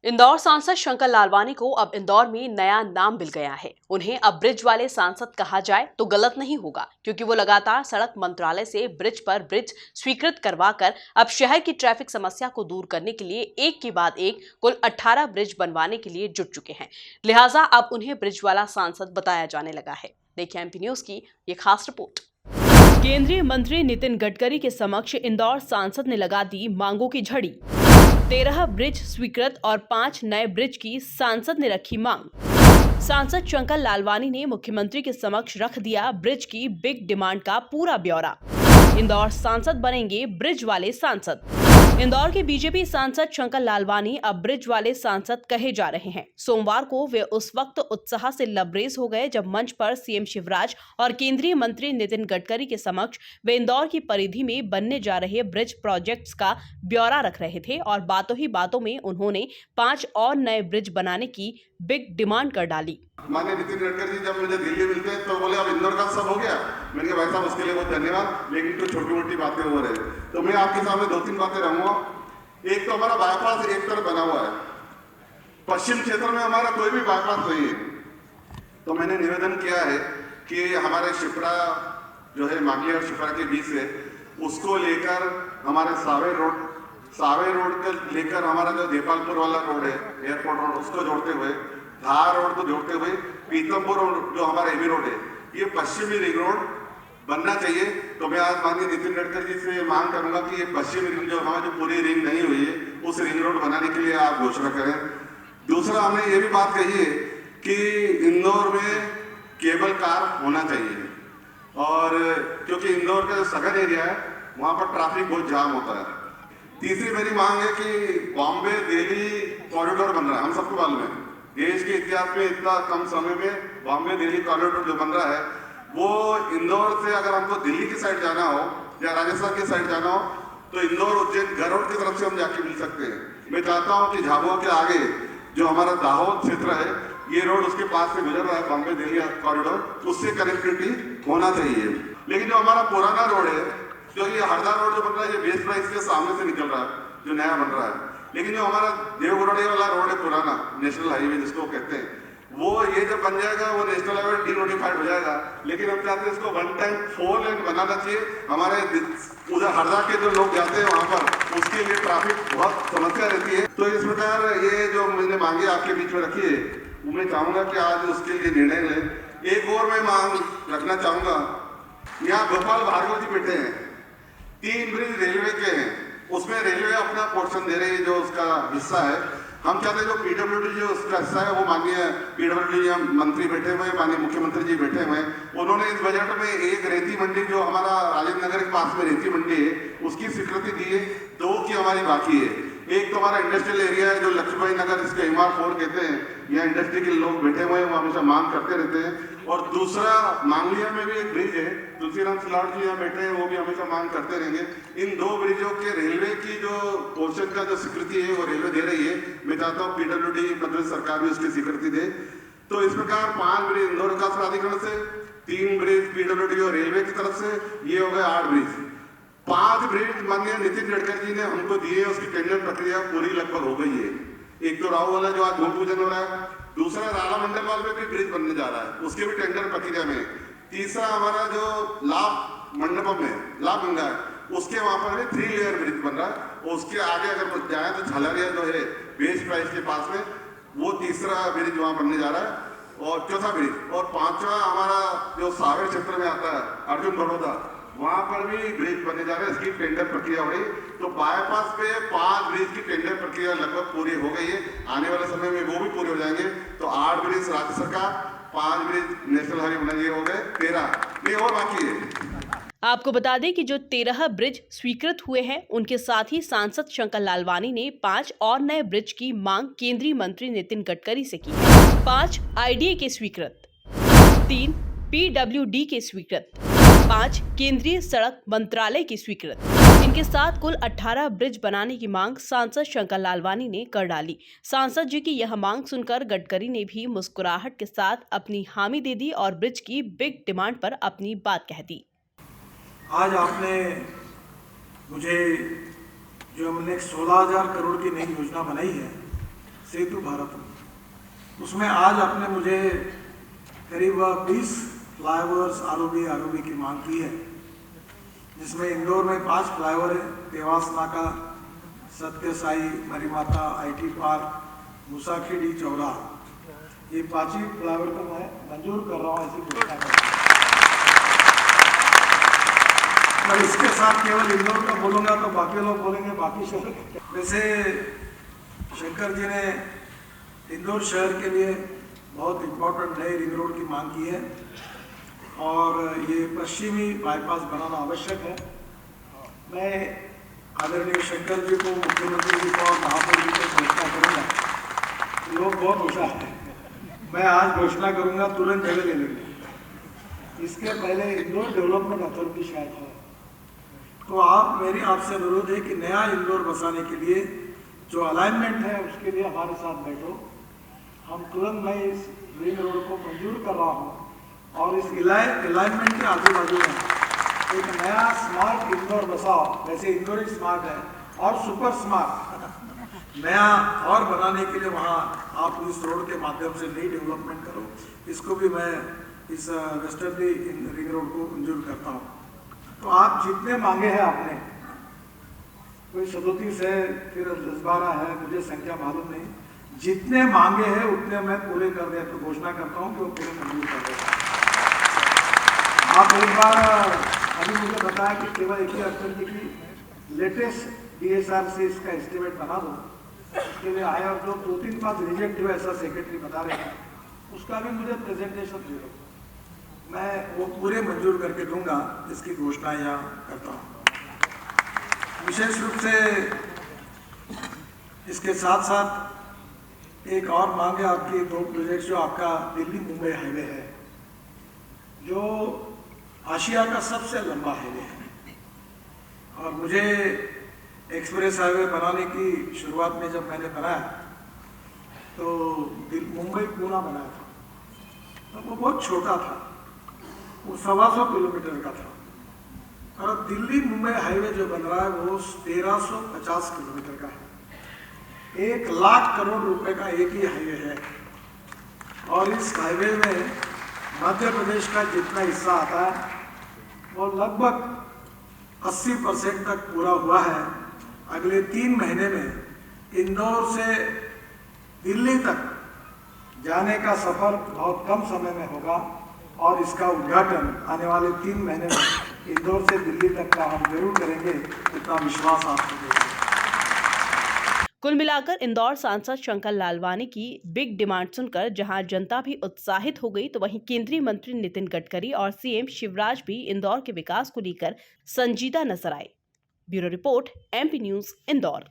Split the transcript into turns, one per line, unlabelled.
इंदौर सांसद शंकर लालवानी को अब इंदौर में नया नाम मिल गया है। उन्हें अब ब्रिज वाले सांसद कहा जाए तो गलत नहीं होगा, क्योंकि वो लगातार सड़क मंत्रालय से ब्रिज पर ब्रिज स्वीकृत करवाकर अब शहर की ट्रैफिक समस्या को दूर करने के लिए एक के बाद एक कुल 18 ब्रिज बनवाने के लिए जुट चुके हैं। लिहाजा अब उन्हें ब्रिज वाला सांसद बताया जाने लगा है। देखिए एमपी न्यूज की ये खास रिपोर्ट। केंद्रीय मंत्री नितिन गडकरी के समक्ष इंदौर सांसद ने लगा दी मांगों की झड़ी। 13 ब्रिज स्वीकृत और 5 नए ब्रिज की सांसद ने रखी मांग। सांसद शंकर लालवानी ने मुख्यमंत्री के समक्ष रख दिया ब्रिज की बिग डिमांड का पूरा ब्यौरा। इंदौर सांसद बनेंगे ब्रिज वाले सांसद। इंदौर के बीजेपी सांसद शंकर लालवानी अब ब्रिज वाले सांसद कहे जा रहे हैं। सोमवार को वे उस वक्त उत्साह से लबरेज हो गए जब मंच पर सीएम शिवराज और केंद्रीय मंत्री नितिन गडकरी के समक्ष वे इंदौर की परिधि में बनने जा रहे ब्रिज प्रोजेक्ट्स का ब्यौरा रख रहे थे और बातों ही बातों में उन्होंने 5 और नए ब्रिज बनाने की बिग डिमांड कर डाली।
माननीय नितिन गडकरी जी जब मुझे दिल्ली मिलते हैं तो बोले अब इंदौर का सब हो गया। मैंने कहा भाई साहब उसके लिए बहुत धन्यवाद, लेकिन कुछ छोटी मोटी बातें हो रही है तो मैं आपके सामने 2-3 बातें रहूंगा। एक तो हमारा बाईपास एक तरफ बना हुआ है, पश्चिम क्षेत्र में हमारा कोई भी बाईपास नहीं है। तो मैंने निवेदन किया है कि हमारे शिप्रा जो है मांगली और शिप्रा के बीच से उसको लेकर हमारे सावे रोड को लेकर हमारा जो देपालपुर वाला रोड है एयरपोर्ट रोड उसको जोड़ते हुए धार रोड को जोड़ते हुए पीतमपुर जो हमारा एमी रोड है ये पश्चिमी रिंग रोड बनना चाहिए। तो मैं आज माननीय नितिन गडकरी जी से मांग करूंगा कि ये पश्चिमी रिंग जो हमारी जो पूरी रिंग नहीं हुई है उस रिंग रोड बनाने के लिए आप घोषणा करें। दूसरा हमने ये भी बात कही है कि इंदौर में केबल कार होना चाहिए, और क्योंकि इंदौर का जो सघन एरिया है वहां पर ट्रैफिक बहुत जाम होता है। तीसरी मेरी मांग है कि बॉम्बे दिल्ली कॉरिडोर बन रहा है, हम सबको मालूम है देश के इतिहास में इतना कम समय में बॉम्बे दिल्ली कॉरिडोर जो बन रहा है वो इंदौर से अगर हमको दिल्ली की साइड जाना हो या राजस्थान की साइड जाना हो तो इंदौर उज्जैन गरुड़ की तरफ से हम जाके मिल सकते हैं। मैं चाहता हूँ कि झाबुआ के आगे जो हमारा दाहोद क्षेत्र है ये रोड उसके पास से गुजर रहा है बॉम्बे दिल्ली कॉरिडोर, उससे कनेक्टिविटी होना चाहिए। लेकिन जो हमारा पुराना रोड है जो ये हरदा रोड जो बन रहा है ये बेस प्राइस के सामने से निकल रहा है जो नया बन रहा है, लेकिन जो हमारा देवगुरड़े वाला रोड है पुराना नेशनल हाईवे जिसको कहते हैं वो ये जब बन जाएगा वो नेशनल हाईवे डीनोटिफाइड हो जाएगा। लेकिन हम चाहते हैं इसको 1 टाइम 4 लेन बनाना चाहिए। हमारे उधर हरदा के जो लोग जाते हैं वहां पर उसके लिए ट्रैफिक बहुत समस्या रहती है। तो इस प्रकार ये जो मैंने मांगे आपके बीच में रखी है मैं चाहूंगा कि आज उसके लिए निर्णय लें। एक और मैं मांग रखना चाहूंगा, यहाँ गोपाल भार्गव जी बैठे हैं, 3 ब्रिज रेलवे के हैं, उसमें रेलवे अपना पोर्शन दे रही है जो उसका हिस्सा है। हम चाहते हैं जो पीडब्ल्यूडी जो उसका हिस्सा है वो माननीय पीडब्ल्यूडी मंत्री बैठे हुए माननीय मुख्यमंत्री जी बैठे हुए उन्होंने इस बजट में एक रेती मंडी जो हमारा राजेंद्र नगर के पास में रेती मंडी है उसकी स्वीकृति दी है, 2 की हमारी बाकी है। एक तो हमारा इंडस्ट्रियल एरिया है जो लक्ष्मीबाई नगर जिसको MR4 कहते हैं, यहाँ इंडस्ट्री के लोग बैठे हुए हैं वो हमेशा मांग करते रहते हैं। और दूसरा मांगलिया में भी एक ब्रिज है, तुलसीराम सिलावट जी यहाँ बैठे हैं वो भी हमेशा मांग करते रहेंगे। इन 2 ब्रिजों के रेलवे की जो पोर्शन का जो स्वीकृति है वो रेलवे दे रही है। मैं चाहता हूँ पीडब्ल्यूडी मध्य सरकार भी उसकी स्वीकृति दे। तो इस प्रकार 5 ब्रिज इंदौर विकास प्राधिकरण से, 3 ब्रिज पीडब्ल्यूडी और रेलवे की तरफ से, ये हो गए 8 ब्रिज। 5 ब्रिज माननीय नितिन गडकरी जी ने हमको दिए, उसकी टेंडर प्रक्रिया पूरी लगभग हो गई है। एक तो राव वाला जो आज भूमि पूजन हो रहा है, दूसरा राला मंडलवाल में भी ब्रिज बनने जा रहा है उसके भी टेंडर प्रक्रिया में, तीसरा हमारा जो लाभ मंडपम है लाभ गंगा है उसके वहां पर भी 3 लेयर ब्रिज बन रहा है। उसके आगे अगर जाए तो झलरिया जो है बेस प्राइस के पास में वो तीसरा ब्रिज वहां बनने जा रहा है और चौथा ब्रिज, और 5वां हमारा जो सावे क्षेत्र में आता है अर्जुन बड़ौदा वहां पर भी ब्रिज बनने जा रहे हैं। इसकी टेंडर प्रक्रिया हो रही, तो बाईपास पे 5 ब्रिज की टेंडर प्रक्रिया लगभग पूरी हो गई है। आने वाले समय में वो भी पूरे हो जाएंगे। तो 8 ब्रिज राज्य सरकार, 5 ब्रिज नेशनल हाईवे बनाइए, हो गए 13, ये और बाकी है।
आपको बता दें कि जो 13 ब्रिज स्वीकृत हुए हैं उनके साथ ही सांसद शंकर लालवानी ने 5 और नए ब्रिज की मांग केंद्रीय मंत्री नितिन गडकरी से की है। 5 IDA के स्वीकृत, 3 PWD के स्वीकृत, 5 केंद्रीय सड़क मंत्रालय की स्वीकृत। इनके साथ कुल 18 ब्रिज बनाने की मांग सांसद शंकर लालवानी ने कर डाली। सांसद जी की यह मांग सुनकर गडकरी ने भी मुस्कुराहट के साथ अपनी हामी दे दी और ब्रिज की बिग डिमांड पर अपनी बात कह दी।
आज आपने मुझे जो हमने 16,000 करोड़ की नई योजना बनाई है सेतु भारत, उसमें आज आपने मुझे करीब 20 फ्लाईओवर्स आरओबी की मांग की है, जिसमें इंदौर में 5 फ्लाईओवर है, देवास नाका, सत्य साई, मरीमाता, आईटी पार्क, मुसाखेड़ी, चौराहा, ये 5 ही फ्लाईओवर को मैं मंजूर कर रहा हूँ, ऐसी घोषणा कर रहा हूँ। और इसके साथ केवल इंदौर का बोलूँगा तो बाकी लोग बोलेंगे बाकी शहर। वैसे शंकर जी ने इंदौर शहर के लिए बहुत इम्पोर्टेंट नई रिंग रोड की मांग की है और ये पश्चिमी बाईपास बनाना आवश्यक है। मैं आदरणीय शंकर जी को, मुख्यमंत्री जी को और महापौर जी को घोषणा करूँगा, लोग बहुत होशियार हैं, मैं आज घोषणा करूँगा तुरंत जगह ले लेंगे। इसके पहले इंदौर डेवलपमेंट अथॉरिटी शायद है, तो मेरी आपसे अनुरोध है कि नया इंदौर बसाने के लिए जो अलाइनमेंट है उसके लिए हमारे साथ बैठो। हम तुरंत, मैं इस रिंग रोड को मंजूर कर रहा हूँ और इस अलाइनमेंट के आजू बाजू में एक नया स्मार्ट इंदौर बसाओ। वैसे इंदौर ही स्मार्ट है और सुपर स्मार्ट नया और बनाने के लिए वहाँ आप इस रोड के माध्यम से नई डेवलपमेंट करो। इसको भी मैं इस वेस्टर्नली रिंग रोड को मंजूर करता हूँ। तो आप जितने मांगे हैं आपने, कोई 37 है, फिर 10-12 है, मुझे संख्या मालूम नहीं, जितने मांगे हैं उतने मैं पूरे कर दे तो घोषणा करता हूँ कि वो पूरे मंजूर कर देगा। आप एक बार अभी मुझे बताया कि केवल एक ही अक्षर की लेटेस्ट DSR से इसका एस्टिमेट बना दो, उसके लिए आया और जो 2-3 बार रिजेक्ट हुआ ऐसा सेक्रेटरी बता रहे हैं, उसका भी मुझे प्रेजेंटेशन दे दो, मैं वो पूरे मंजूर करके दूंगा। इसकी घोषणा यहाँ करता हूँ। विशेष रूप से इसके साथ साथ एक और मांग है आपकी, 2 प्रोजेक्ट जो आपका दिल्ली मुंबई हाईवे है, जो आशिया का सबसे लंबा हाईवे है और मुझे एक्सप्रेस हाईवे बनाने की शुरुआत में जब मैंने बनाया तो मुंबई पूना बनाया था, तो वो बहुत छोटा था, वो 125 किलोमीटर का था और दिल्ली मुंबई हाईवे जो बन रहा है वो 1350 किलोमीटर का है। 1 लाख करोड़ रुपए का एक ही हाईवे है और इस हाईवे में मध्य प्रदेश का जितना हिस्सा आता है वो लगभग 80% तक पूरा हुआ है। अगले 3 महीने में इंदौर से दिल्ली तक जाने का सफर बहुत कम समय में होगा और इसका उद्घाटन आने वाले 3 महीने में इंदौर से दिल्ली तक का हम जरूर करेंगे, इतना विश्वास आपको देंगे।
कुल मिलाकर इंदौर सांसद शंकर लालवानी की बिग डिमांड सुनकर जहां जनता भी उत्साहित हो गई, तो वहीं केंद्रीय मंत्री नितिन गडकरी और CM शिवराज भी इंदौर के विकास को लेकर संजीदा नजर आए। Bureau report, MP news, Indore.